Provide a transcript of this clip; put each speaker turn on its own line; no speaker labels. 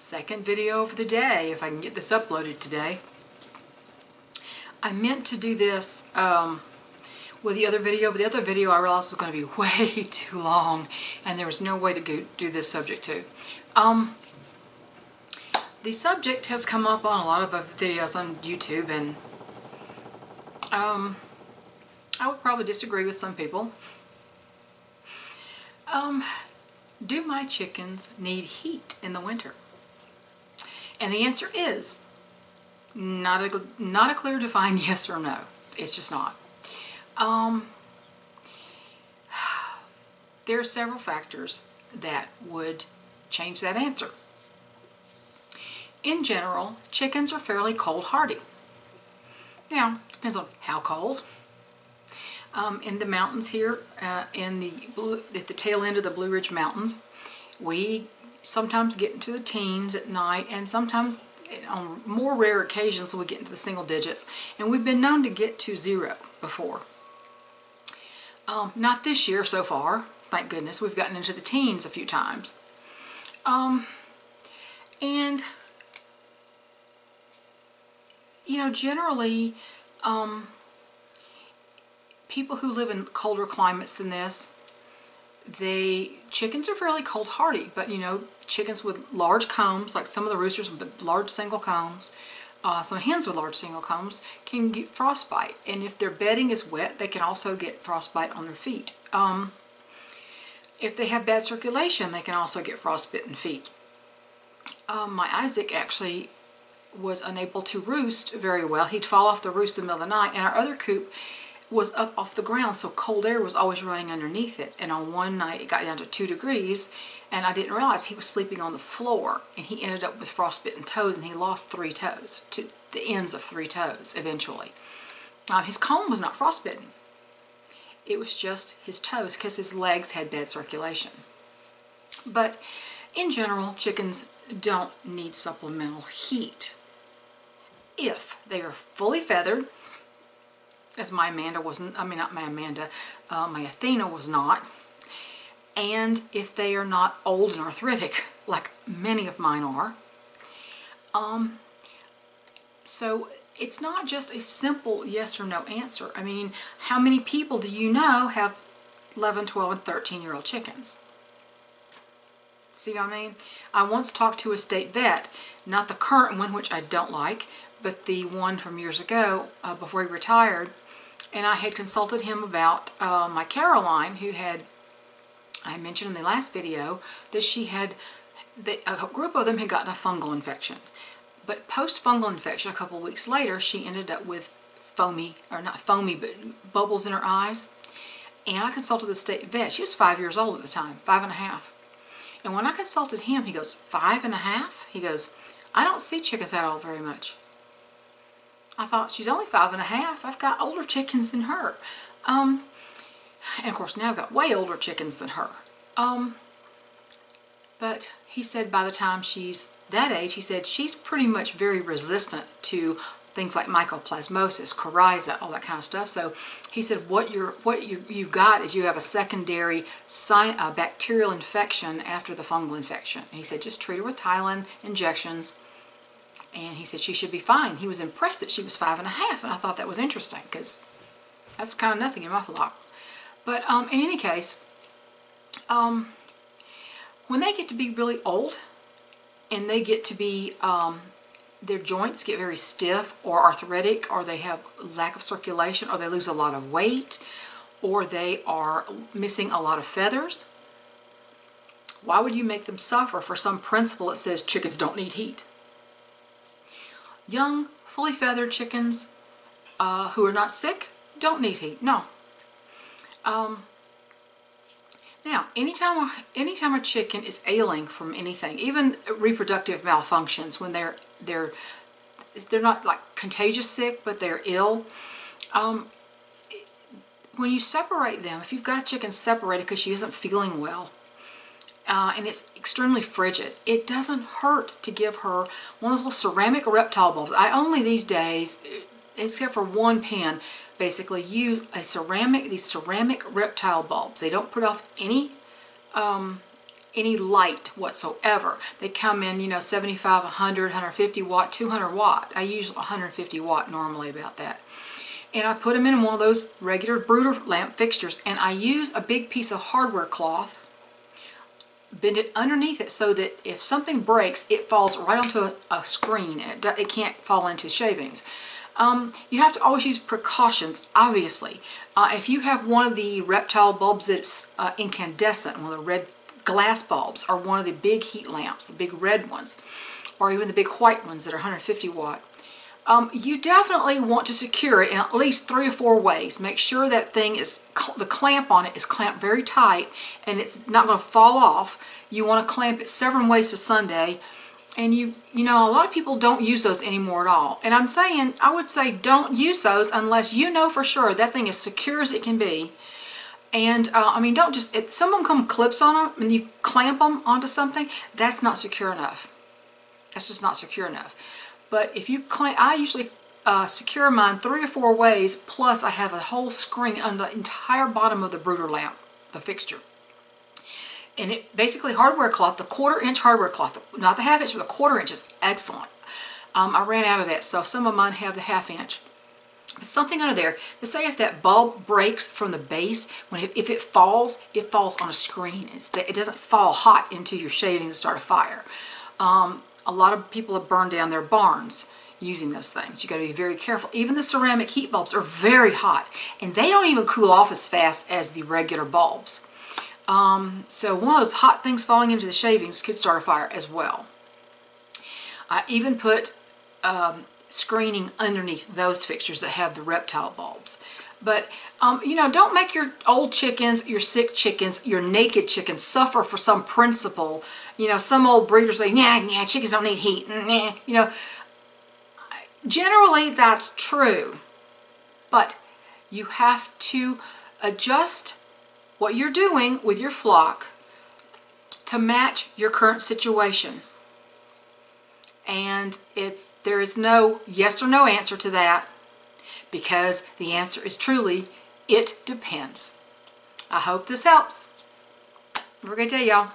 Second video of the day, if I can get this uploaded today. I meant to do this with the other video, but the other video I realized was going to be way too long, and there was no way to do this subject too. The subject has come up on a lot of videos on YouTube, and I would probably disagree with some people. Do my chickens need heat in the winter? And the answer is not a clear defined yes or no. It's just not. There are several factors that would change that answer. In general, chickens are fairly cold hardy. Now, depends on how cold. In the mountains here, at the tail end of the Blue Ridge Mountains, we sometimes get into the teens at night, and sometimes on more rare occasions we get into the single digits, and we've been known to get to 0 before. Not this year so far, thank goodness. We've gotten into the teens a few times. And you know, generally people who live in colder climates than this, chickens are fairly cold hardy, but you know, chickens with large combs, like some of the roosters with large single combs, some hens with large single combs can get frostbite, and if their bedding is wet, they can also get frostbite on their feet. If they have bad circulation, they can also get frostbitten feet. My Isaac actually was unable to roost very well. He'd fall off the roost in the middle of the night, and our other coop was up off the ground, so cold air was always running underneath it. And on one night it got down to 2 degrees, and I didn't realize he was sleeping on the floor, and he ended up with frostbitten toes, and he lost 3 toes, to the ends of 3 toes eventually. His comb was not frostbitten. It was just his toes, because his legs had bad circulation. But in general, chickens don't need supplemental heat if they are fully feathered, as my Amanda wasn't, not my Amanda, my Athena was not, and if they are not old and arthritic, like many of mine are. So it's not just a simple yes or no answer. I mean, how many people do you know have 11, 12, and 13-year-old chickens? See what I mean? I once talked to a state vet, not the current one, which I don't like, but the one from years ago, before he retired, and I had consulted him about my Caroline, who had, I mentioned in the last video, that she had, a group of them had gotten a fungal infection. But post-fungal infection, a couple of weeks later, she ended up with foamy, or not foamy, but bubbles in her eyes. And I consulted the state vet. She was 5 years old at the time, 5.5. And when I consulted him, he goes, 5.5? He goes, I don't see chickens that old very much. I thought, she's only 5.5. I've got older chickens than her. And of course, now I've got way older chickens than her. But he said by the time she's that age, he said she's pretty much very resistant to things like mycoplasmosis, coryza, all that kind of stuff. So he said what you've got is you have a secondary bacterial infection after the fungal infection. And he said just treat her with Tylenol injections, and he said she should be fine. He was impressed that she was 5.5, and I thought that was interesting because that's kind of nothing in my flock. But in any case, when they get to be really old, and they get to be, their joints get very stiff or arthritic, or they have lack of circulation, or they lose a lot of weight, or they are missing a lot of feathers, why would you make them suffer for some principle that says chickens don't need heat? Young, fully feathered chickens who are not sick don't need heat, no. Now, anytime a chicken is ailing from anything, even reproductive malfunctions, when they're not like contagious sick, but they're ill, when you separate them, if you've got a chicken separated because she isn't feeling well, and it's extremely frigid, it doesn't hurt to give her one of those little ceramic reptile bulbs. I only these days, except for one pen, basically use these ceramic reptile bulbs. They don't put off any any light whatsoever. They come in, you know, 75, 100, 150 watt, 200 watt. I use 150 watt normally about that. And I put them in one of those regular brooder lamp fixtures, and I use a big piece of hardware cloth, bend it underneath it so that if something breaks, it falls right onto a screen and it can't fall into shavings. You have to always use precautions, obviously. If you have one of the reptile bulbs that's incandescent, one of the red glass bulbs, or one of the big heat lamps, the big red ones, or even the big white ones that are 150 watt, you definitely want to secure it in at least 3 or 4 ways. Make sure that thing is, the clamp on it is clamped very tight and it's not going to fall off. You want to clamp it several ways to Sunday. And you know, a lot of people don't use those anymore at all. And I would say don't use those unless you know for sure that thing is secure as it can be. And I mean, don't just, if someone come clips on them and you clamp them onto something, that's not secure enough. That's just not secure enough. But if you clamp, I usually secure mine 3 or 4 ways, plus I have a whole screen on the entire bottom of the brooder lamp, the fixture. And it basically hardware cloth, the 1/4 inch hardware cloth, not the 1/2 inch, but the 1/4 inch is excellent. I ran out of that, so some of mine have the 1/2 inch. But something under there, to say if that bulb breaks from the base, if it falls on a screen. It doesn't fall hot into your shaving and start a fire. A lot of people have burned down their barns using those things. You got to be very careful. Even the ceramic heat bulbs are very hot, and they don't even cool off as fast as the regular bulbs. So one of those hot things falling into the shavings could start a fire as well. I even put screening underneath those fixtures that have the reptile bulbs. But, you know, don't make your old chickens, your sick chickens, your naked chickens suffer for some principle. You know, some old breeders say, yeah, chickens don't need heat. Nah. You know, generally that's true. But you have to adjust what you're doing with your flock to match your current situation. And there is no yes or no answer to that, because the answer is truly, it depends. I hope this helps. Have a great day, y'all.